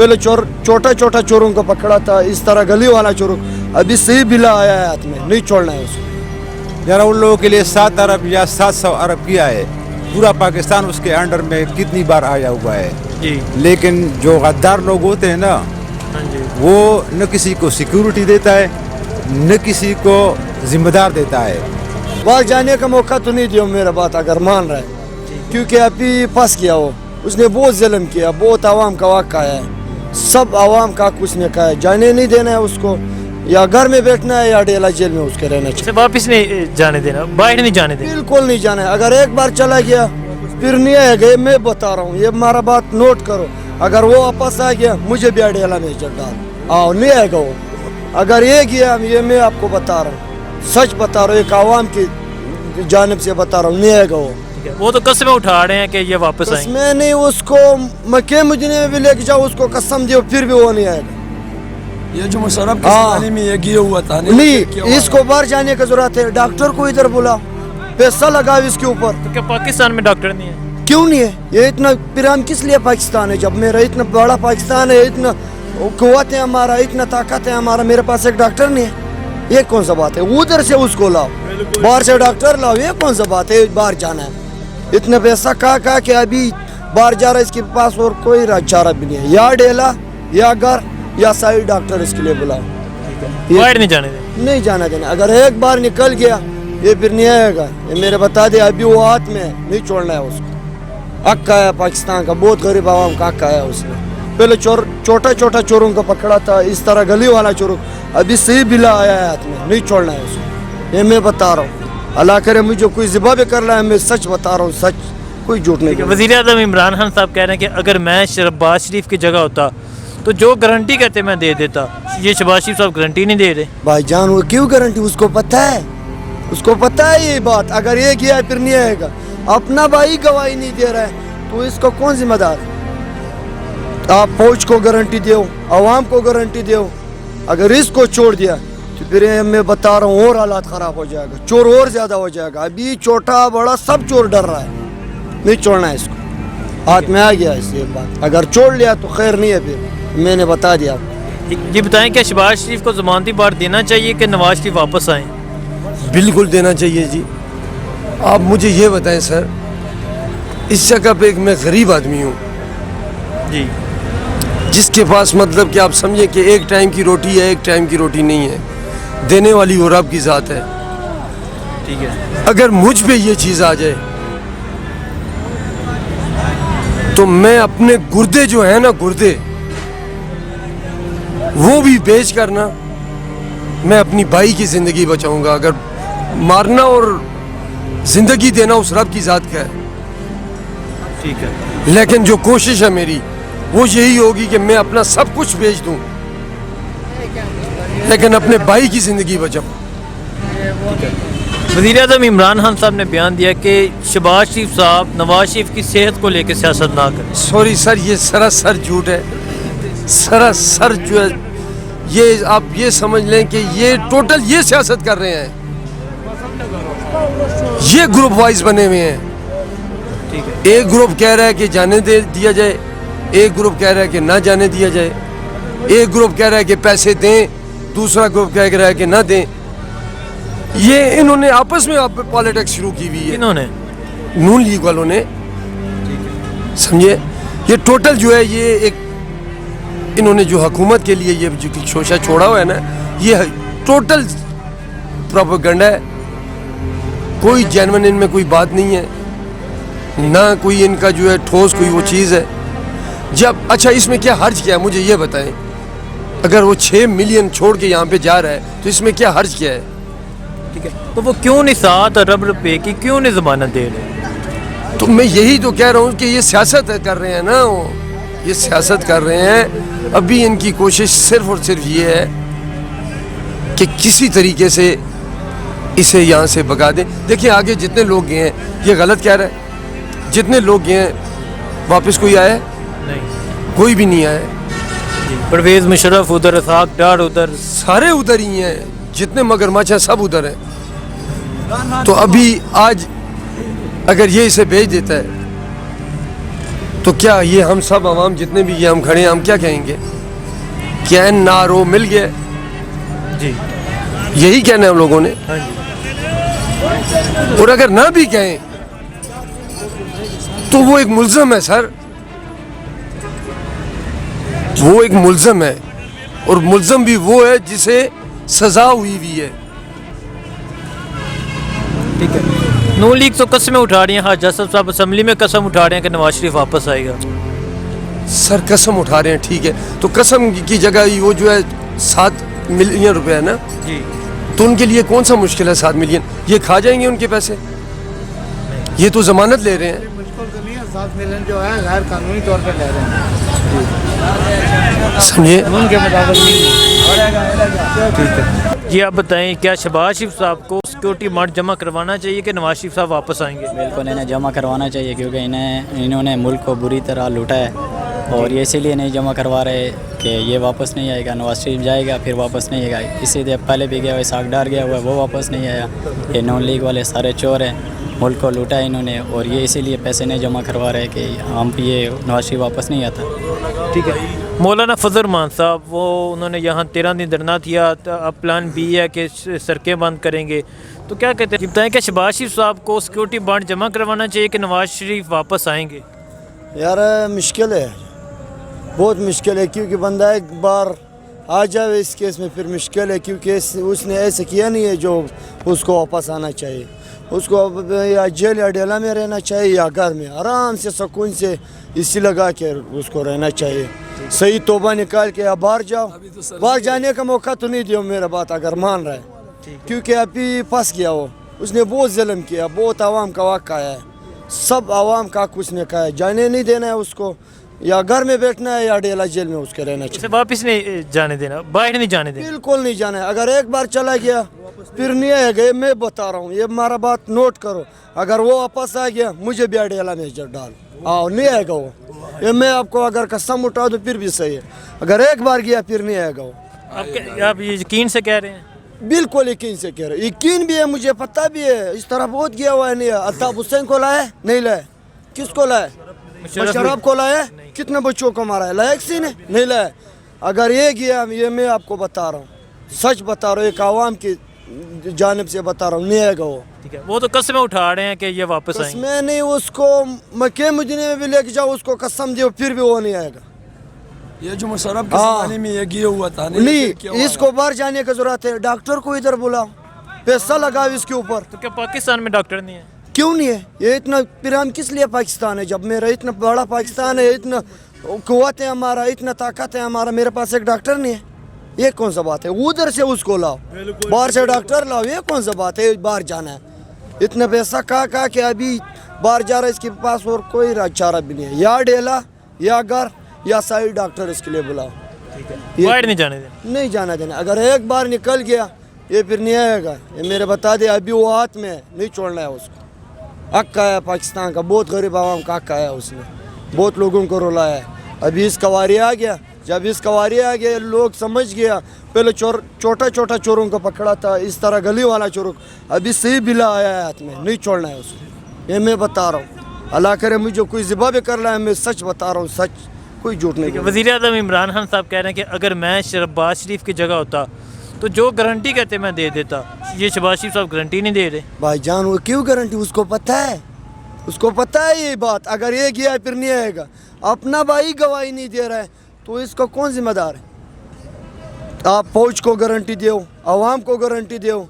पहले छोटा छोटा चोरों को पकड़ा था, इस तरह गली वाला चोरों, अभी सही बिला आया है हाथ में, नहीं छोड़ना है उसको। जरा उन लोगों के लिए 7 अरब या 700 अरब किया है, पूरा पाकिस्तान उसके अंडर में कितनी बार आया हुआ है जी। लेकिन जो गद्दार लोग होते हैं ना, वो न किसी को सिक्योरिटी देता है न किसी को जिम्मेदार देता है। बाहर जाने का मौका तो नहीं दिया, मेरा बात अगर मान रहा है, क्योंकि अभी फंस गया वो, उसने बहुत जुल्म किया, बहुत आवाम का वाक़ है, सब आवाम का कुछ ने कहा है, जाने नहीं देना है उसको, या घर में बैठना है या डेला जेल में उसके रहना चाहिए। वापस नहीं जाने देना, बाहर नहीं जाने देना, बिल्कुल नहीं जाना है। अगर एक बार चला गया फिर नहीं आएगा, ये मैं बता रहा हूँ, ये हमारा बात नोट करो। अगर वो वापस आ गया मुझे भी डेला में डाल आओ, नहीं आएगा वो। अगर ये गया, ये मैं आपको बता रहा हूँ, सच बता रहा हूँ, एक आवाम की जानिब से बता रहा हूँ, नहीं आएगा वो तो कसमें उठा रहे हैं कि ये वापस आएंगे। मैं नहीं, उसको मक्के मदीने में भी लेके जाओ, उसको कसम दियो, फिर भी वो नहीं आएगा। ये जो मुशर्रफ के ज़माने में ये गिरा हुआ था नहीं, इसको बाहर जाने की जरूरत है, डॉक्टर को इधर बुला, पैसा लगाओ इसके ऊपर। तो क्या पाकिस्तान में डॉक्टर नहीं है? क्यों नहीं है? ये इतना पिराम किस लिए पाकिस्तान है? जब मेरा इतना बड़ा पाकिस्तान है, इतना कुव्वत है हमारा, इतना ताकत है हमारा, मेरे पास एक डॉक्टर नहीं है, ये कौन सा बात है? उधर से उसको लाओ, बाहर से डॉक्टर लाओ, ये कौन सा बात है? बाहर जाना है, इतना पैसा कहा कि अभी बाहर जा रहा है, इसके पास और कोई चारा भी नहीं है, या डेला या घर या साइड डॉक्टर इसके लिए बुलाओ। बाहर नहीं जाने देना, नहीं जाना देना। अगर एक बार निकल गया ये फिर नहीं आएगा, ये मेरे बता दे, अभी वो हाथ में है, नहीं छोड़ना है उसको। हक है पाकिस्तान का, बहुत गरीब आवाम का हक है उसने। पहले छोटा छोटा चोरों को पकड़ा था, इस तरह गली वाला चोरों, अभी सही बिला आया है हाथ में, नहीं छोड़ना है उसको, ये मैं बता रहा हूँ। अल्लाह करे मुझे कोई ज़िबा भी कर रहा है, मैं सच बता रहा हूँ, सच, कोई झूठ नहीं। वज़ीर आज़म इमरान खान साहब कह रहे हैं कि अगर मैं शहबाज शरीफ की जगह होता तो जो गारंटी कहते मैं दे देता, ये शहबाज शरीफ साहब गारंटी नहीं दे रहे। भाईजान वो क्यों गारंटी? उसको पता है, उसको पता है ये बात, अगर ये किया फिर नहीं आएगा। अपना भाई गवाही नहीं दे रहा है तो इसको कौन जिम्मेदार? आप फौज को गारंटी दो, आवाम को गारंटी दो, अगर इसको छोड़ दिया तो फिर मैं बता रहा हूँ और हालात ख़राब हो जाएगा, चोर और ज़्यादा हो जाएगा। अभी छोटा बड़ा सब चोर डर रहा है, नहीं छोड़ना है इसको, हाथ में आ गया इससे बात। अगर छोड़ लिया तो खैर नहीं है, फिर मैंने बता दिया आपको। ये बताएं क्या शहबाज शरीफ को ज़मानती बार देना चाहिए कि नवाज शरीफ वापस आएँ? बिल्कुल देना चाहिए जी। आप मुझे ये बताएं सर, इस जगह पे एक मैं गरीब आदमी हूँ जी, जिसके पास मतलब कि आप समझे कि एक टाइम की रोटी है, एक टाइम की रोटी नहीं है, देने वाली वो रब की ज़ात है। ठीक है, अगर मुझ पे ये चीज़ आ जाए तो मैं अपने गुर्दे जो है ना, गुर्दे वो भी बेच कर ना मैं अपनी भाई की ज़िंदगी बचाऊंगा। अगर मारना और ज़िंदगी देना उस रब की ज़ात का है, ठीक है, लेकिन जो कोशिश है मेरी वो यही होगी कि मैं अपना सब कुछ बेच दूं, लेकिन अपने भाई की ज़िंदगी बचाऊं। वज़ीर आज़म इमरान खान साहब ने बयान दिया कि शहबाज शरीफ साहब नवाज शरीफ की सेहत को लेकर सियासत ना करें। सॉरी सर, ये सरासर झूठ है, सरासर जो है, ये आप ये समझ लें कि ये टोटल ये सियासत कर रहे हैं, ये ग्रुप वाइज बने हुए हैं। ठीक है, एक ग्रुप कह रहा है कि जाने दे दिया जाए, एक ग्रुप कह रहा है कि ना जाने दिया जाए, एक ग्रुप कह रहा है कि पैसे दें, दूसरा ग्रुप कह रहा है कि ना दें। ये इन्होंने आपस में पॉलिटिक्स शुरू की हुई है, इन्होंने नून लीग वालों ने, समझे। ये टोटल जो है ये एक इन्होंने जो हुकूमत के लिए ये जो शोशा छोड़ा हुआ है ना, ये टोटल प्रोपेगेंडा है। कोई जेन्युइन इनमें कोई बात नहीं है, ना कोई इनका जो है ठोस कोई वो चीज़ है। जब अच्छा इसमें क्या हर्ज क्या है मुझे ये बताएं, अगर वो 6 मिलियन छोड़ के यहाँ पे जा रहा है तो इसमें क्या हर्ज क्या है? ठीक है, तो वो क्यों नहीं 7 अरब रुपए की क्यों नहीं ज़मानत दे रहे? तो मैं यही तो कह रहा हूँ कि ये सियासत कर रहे हैं ना, वो ये सियासत कर रहे हैं। अभी इनकी कोशिश सिर्फ और सिर्फ ये है कि किसी तरीके से इसे यहाँ से भगा दें। देखिए आगे जितने लोग गए हैं, ये गलत कह रहा है, जितने लोग गए हैं वापस कोई आया? नहीं, कोई भी नहीं आया। परवेज़ मुशर्रफ उधर, इसाक डार उधर, सारे उधर ही हैं, जितने मगरमच्छ हैं सब उधर हैं। तो अभी आज अगर ये इसे भेज देता है تو کیا یہ ہم سب عوام جتنے بھی یہ ہم کھڑے ہیں ہم کیا کہیں گے؟ کیا نارو مل گئے؟ جی یہی کہنا ہے ہم لوگوں نے. ہاں جی. اور اگر نہ بھی کہیں تو وہ ایک ملزم ہے سر, وہ ایک ملزم ہے, اور ملزم بھی وہ ہے جسے سزا ہوئی ہے. ٹھیک ہے. نون لیگ تو قسمیں اٹھا رہی ہیں, حاج اسد صاحب اسمبلی میں قسم اٹھا رہے ہیں کہ نواز شریف واپس آئے گا. سر قسم اٹھا رہے ہیں ٹھیک ہے, تو قسم کی جگہ وہ جو ہے 7 ملین روپے ہے نا, جی تو ان کے لیے کون سا مشکل ہے 7 ملین؟ یہ کھا جائیں گے ان کے پیسے, یہ تو ضمانت لے رہے ہیں. مشکل تو نہیں ہے, 7 ملین جو ہے غیر قانونی طور پہ لے رہے ہیں, سمجھے. قانون کے مطابق نہیں. جی آپ بتائیں, کیا شہباز شریف صاحب کو سیکورٹی بانڈ جمع کروانا چاہیے کہ نواز شریف صاحب واپس آئیں گے؟ بالکل انہیں جمع کروانا چاہیے, کیونکہ انہوں نے ملک کو بری طرح لوٹا ہے, اور یہ اسی لیے نہیں جمع کروا رہے کہ یہ واپس نہیں آئے گا. نواز شریف جائے گا پھر واپس نہیں آئے گا. اسی لیے پہلے بھی گیا ہوا اسحاق ڈار گیا ہوا ہے, وہ واپس نہیں آیا. یہ نون لیگ والے سارے چور ہیں, ملک کو لوٹا ہے انہوں نے, اور یہ اسی لیے پیسے نہیں جمع کروا رہے کہ ہم یہ نواز شریف واپس نہیں آتا. ٹھیک ہے. مولانا فضل الرحمان صاحب وہ انہوں نے یہاں 13 دن دھرنا دیا, اب پلان بھی ہے کہ سڑکیں بند کریں گے, تو کیا کہتے ہیں بتائیں کہ شہباز شریف صاحب کو سیکورٹی بانڈ جمع کروانا چاہیے کہ نواز شریف واپس آئیں گے؟ یار مشکل ہے, بہت مشکل ہے, کیونکہ بندہ ایک بار آ جائے اس کیس میں پھر مشکل ہے, کیونکہ اس نے ایسا کیا نہیں ہے جو اس کو واپس آنا چاہیے. اس کو یا جیل یا ڈیلا میں رہنا چاہیے یا گھر میں آرام سے سکون سے اسی لگا کے اس کو رہنا چاہیے. صحیح توبہ نکال کے یا باہر جاؤ, باہر جانے کا موقع تو نہیں دیو میرا بات اگر مان رہا ہے, کیونکہ ابھی پھنس گیا وہ, اس نے بہت ظلم کیا, بہت عوام کا واقع کھایا ہے, سب عوام کا کچھ نے کھایا ہے. جانے نہیں دینا ہے اس کو, یا گھر میں بیٹھنا ہے یا ڈیلا جیل میں اس کے رہنا چاہیے. واپس نہیں جانے دینا, باہر نہیں جانے دینا, بالکل نہیں جانا ہے. اگر ایک بار چلا گیا پھر نہیں آئے گا, میں بتا رہا ہوں, یہ ہمارا بات نوٹ کرو. اگر وہ واپس آ گیا مجھے بھی ڈیلا میں ڈال, نہیں آئے گا وہ. یہ میں آپ کو اگر قسم اٹھا دوں پھر بھی صحیح ہے, اگر ایک بار گیا پھر نہیں آئے گا وہ. آپ یہ یقین سے کہہ رہے ہیں؟ بالکل یقین سے کہہ رہے, یقین بھی ہے, مجھے پتہ بھی ہے. اس طرح بہت گیا ہوا ہے. نہیں الطاف حسین کو لائے نہیں لائے, کس کو لائے؟ مشرف کو لائے, کتنے بچوں کو مارا ہے, لائے کسی نے نہیں لائے. اگر یہ گیا, یہ میں آپ کو بتا رہا ہوں, سچ بتا رہا ہوں, ایک عوام کی جانب سے بتا رہا ہوں, نہیں آئے گا وہ. ٹھیک ہے. وہ تو قسمیں اٹھا رہے ہیں کہ یہ واپس آئیں گے. میں نہیں, اس کو مکہ مدینے میں بھی لے کے جاؤ, اس کو قسم دیو پھر بھی وہ نہیں آئے گا. یہ جو مشرف کے زمانے میں یہ گیا ہوا تھا نہیں, اس کو باہر جانے کی ضرورت ہے. ڈاکٹر کو ادھر بلاؤ, پیسہ لگاؤ اس کے اوپر. تو کیا پاکستان میں ڈاکٹر نہیں ہے؟ کیوں نہیں ہے؟ یہ اتنا پھر ہم کس لیے پاکستان ہے؟ جب میرا اتنا بڑا پاکستان ہے, اتنا قوت ہے ہمارا, اتنا طاقت ہے ہمارا, میرے پاس ایک ڈاکٹر نہیں ہے, یہ کون سا بات ہے؟ ادھر سے اس کو لاؤ, باہر سے ڈاکٹر لاؤ, یہ کون سا بات ہے باہر جانا ہے؟ اتنا پیسہ کہا کہ ابھی باہر جا رہا ہے, اس کے پاس اور کوئی چارہ بھی نہیں ہے. یا ڈیلا یا گھر یا صحیح ڈاکٹر اس کے لیے بلاؤ. باہر نہیں جانے دینا, نہیں جانا دینا. اگر ایک بار نکل گیا یہ پھر نہیں آئے گا. یہ میرے بتا دے, ابھی وہ ہاتھ میں ہے, نہیں چھوڑنا ہے اس کو. حق آیا پاکستان کا, بہت غریب عوام کا حق آیا, اس نے بہت لوگوں کو رلایا ہے. ابھی اس کا واری آ گیا, جب اس کا واری آ گیا لوگ سمجھ گیا. پہلے چھوٹا چھوٹا چوروں کو پکڑا تھا, اس طرح گلی والا چوروں, ابھی صحیح بلا آیا ہے ہاتھ میں, نہیں چھوڑنا ہے اس کو. یہ میں بتا رہا ہوں, اللہ کرے مجھے کوئی ذبح بھی کر رہا ہے, میں سچ بتا رہا ہوں, سچ, کوئی جھوٹ نہیں. وزیر اعظم عمران خان صاحب کہہ رہے ہیں کہ اگر میں شہباز شریف کی جگہ ہوتا تو جو گارنٹی کہتے میں دے دیتا. یہ شہباز شریف صاحب گارنٹی نہیں دے رہے. بھائی جان وہ کیوں گارنٹی, اس کو پتہ ہے, اس کو پتہ ہے یہ بات. اگر یہ گیا پھر نہیں آئے گا. اپنا بھائی گواہی نہیں دے رہا ہے تو اس کا کون ذمہ دار ہے؟ آپ فوج کو گارنٹی دیو, عوام کو گارنٹی دیو.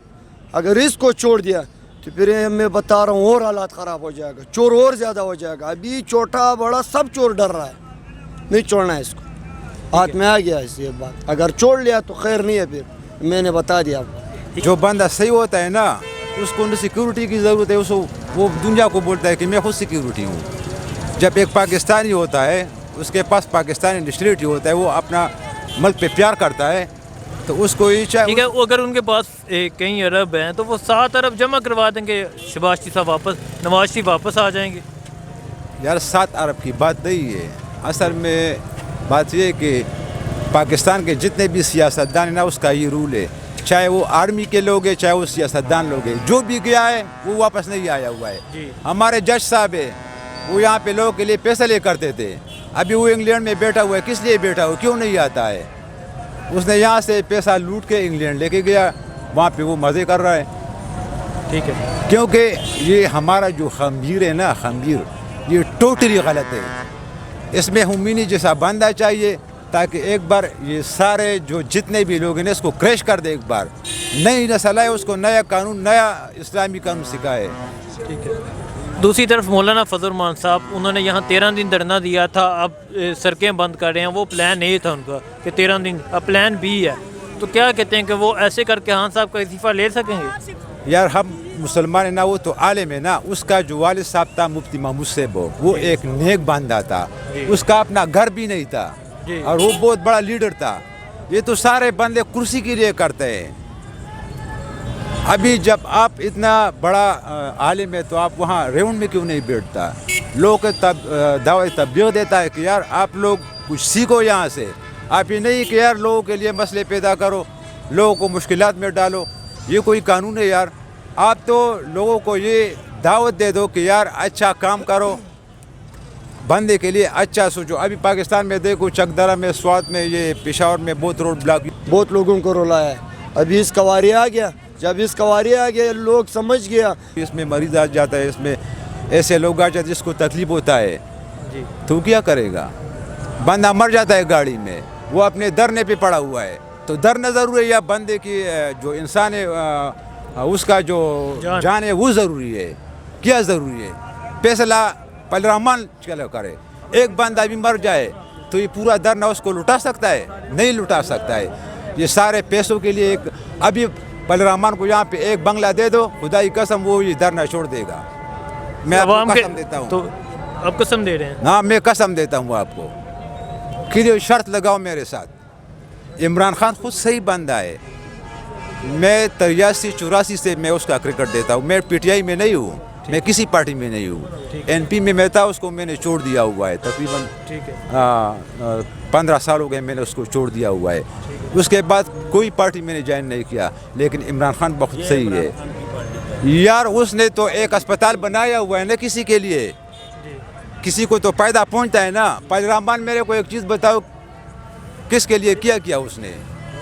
اگر اس کو چھوڑ دیا تو پھر میں بتا رہا ہوں اور حالات خراب ہو جائے گا, چور اور زیادہ ہو جائے گا. ابھی چھوٹا بڑا سب چور ڈر رہا ہے, نہیں چھوڑنا ہے اس کو. ہاتھ میں آ گیا اس یہ بات, اگر چھوڑ لیا تو خیر نہیں ہے. پھر میں نے بتا دیا آپ کو. جو بندہ صحیح ہوتا ہے نا, اس کو سیکیورٹی کی ضرورت ہے. اس کو وہ دنیا کو بولتا ہے کہ میں خود سیکیورٹی ہوں. جب ایک پاکستانی ہوتا ہے, اس کے پاس پاکستانی نیشنلٹی ہوتا ہے, وہ اپنا ملک پہ پیار کرتا ہے, تو اس کو یہ چاہے. ٹھیک ہے, اگر ان کے پاس کئی ارب ہیں تو وہ 7 ارب جمع کروا دیں گے, شہباز شریف صاحب واپس, نواز شریف واپس آ جائیں گے. یار 7 ارب کی بات نہیں ہے, اصل میں بات یہ ہے کہ پاکستان کے جتنے بھی سیاستدان ہیں نا, اس کا یہ رول ہے, چاہے وہ آرمی کے لوگ ہیں چاہے وہ سیاستدان لوگ ہیں, جو بھی گیا ہے وہ واپس نہیں آیا ہوا ہے. ہمارے جج صاحب ہے, वो यहाँ पे लोगों के लिए पैसा ले करते थे। अभी वो इंग्लैंड में बैठा हुआ है, किस लिए बैठा हुआ, क्यों नहीं आता है? उसने यहाँ से पैसा लूट के इंग्लैंड लेके गया, वहाँ पे वो मज़े कर रहा है। ठीक है। क्योंकि ये हमारा जो खमीर है ना, खमीर, ये टोटली गलत है। इसमें हुमैनी जैसा बंदा चाहिए ताकि एक बार ये सारे जो जितने भी लोग हैं इसको क्रैश कर दे। एक बार नई नस्ल है उसको नया कानून, नया इस्लामी कानून सिखाए। ठीक है। दूसरी तरफ मौलाना फजल रहमान साहब, उन्होंने यहाँ 13 दिन धरना दिया था, अब सड़कें बंद कर रहे हैं। वो प्लान ए था उनका कि 13 दिन, अब प्लान बी है। तो क्या कहते हैं कि वो ऐसे करके खान साहब का इस्तीफ़ा ले सकेंगे? यार हम मुसलमान है ना, वो तो आलिम है ना। उसका जो वालिद साहब था मुफ्ती महमूद साहब, वो एक नेक बंदा था, उसका अपना घर भी नहीं था और वो बहुत बड़ा लीडर था। ये तो सारे बंदे कुर्सी के लिए करते हैं। अभी जब आप इतना बड़ा आलिम है तो आप वहाँ रेउंड में क्यों नहीं बैठता? लोग को तब दावत तबलीग देता है कि यार आप लोग कुछ सीखो यहाँ से। आप ये नहीं कि यार लोगों के लिए मसले पैदा करो, लोगों को मुश्किलात में डालो। ये कोई कानून है यार? आप तो लोगों को ये दावत दे दो कि यार अच्छा काम करो, बंदे के लिए अच्छा सोचो। अभी पाकिस्तान में देखो, चकदरा में, स्वात में, ये पेशावर में बहुत रोड ब्लॉक, बहुत लोगों को रुलाया है। अभी इस कवारी आ गया, जब इस कवारी आ गया लोग समझ गया। इसमें मरीज आ जाता है, इसमें ऐसे लोग आ जाते हैं जिसको तकलीफ होता है, तो क्या करेगा? बंदा मर जाता है गाड़ी में, वो अपने धरने पे पड़ा हुआ है। तो धरना ज़रूरी है या बंदे की जो इंसान है उसका जो जान है वो ज़रूरी है? क्या ज़रूरी है? फैसला पलरामान चलो करे। एक बंदा भी मर जाए तो ये पूरा धरना उसको लुटा सकता है? नहीं लुटा सकता है। ये सारे पैसों के लिए एक, अभी पलरामान को यहाँ पे एक बंगला दे दो, खुदा की कसम वो ये धरना छोड़ देगा। मैं आपको कसम देता हूँ। तो आप कसम दे रहे हैं? हाँ, मैं कसम देता हूँ आपको कि शर्त लगाओ मेरे साथ। इमरान खान खुद सही बंदा है। मैं 83-84 से मैं उसका क्रिकेट देता हूँ। मैं पीटीआई में नहीं हूँ, मैं किसी पार्टी में नहीं हूँ। एनपी में मैं था, उसको मैंने छोड़ दिया हुआ है तकरीबन। 15 साल हो गए मैंने उसको छोड़ दिया हुआ है। उसके बाद कोई पार्टी मैंने ज्वाइन नहीं किया। लेकिन इमरान खान बहुत सही है यार। उसने तो एक अस्पताल बनाया हुआ है ना किसी के लिए, किसी को तो फायदा पहुंचता है ना। पलरामान मेरे को एक चीज़ बताओ, किसके लिए किया उसने?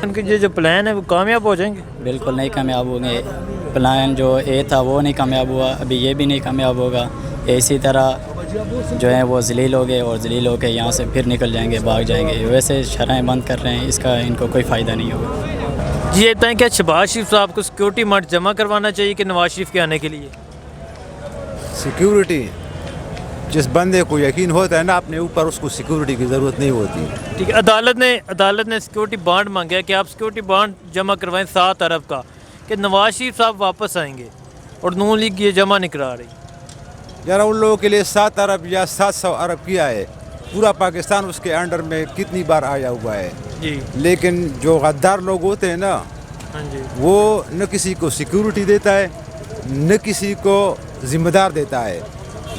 उनके जो प्लान है वो कामयाब हो जाएंगे? बिल्कुल नहीं कामयाब होंगे। प्लान जो ए था वो नहीं कामयाब हुआ, अभी ये भी नहीं कामयाब होगा। इसी तरह जो है वो जलील हो गए और जलील हो के यहाँ से फिर निकल जाएंगे, भाग जाएंगे। वैसे शराहें बंद कर रहे हैं, इसका इनको कोई फ़ायदा नहीं होगा। जी, ये बताएं क्या शहबाज शरीफ साहब को सिक्योरिटी मार्ट जमा करवाना चाहिए कि नवाज शरीफ के आने के लिए? सिक्योरिटी, जिस बंदे को यकीन होता है ना अपने ऊपर, उसको सिक्योरिटी की ज़रूरत नहीं होती। ठीक है। अदालत ने सिक्योरिटी बॉन्ड मांगा कि आप सिक्योरिटी बॉन्ड जमा करवाएं 7 अरब का, कि नवाज शरीफ साहब वापस आएंगे, और नून लीग ये जमा नहीं करा रही। यार उन लोगों के लिए 7 अरब या 700 अरब किया है। पूरा पाकिस्तान उसके अंडर में कितनी बार आया हुआ है जी। लेकिन जो गद्दार लोग होते हैं ना, हाँ जी, वो न किसी को सिक्योरिटी देता है, न किसी को जिम्मेदार देता है।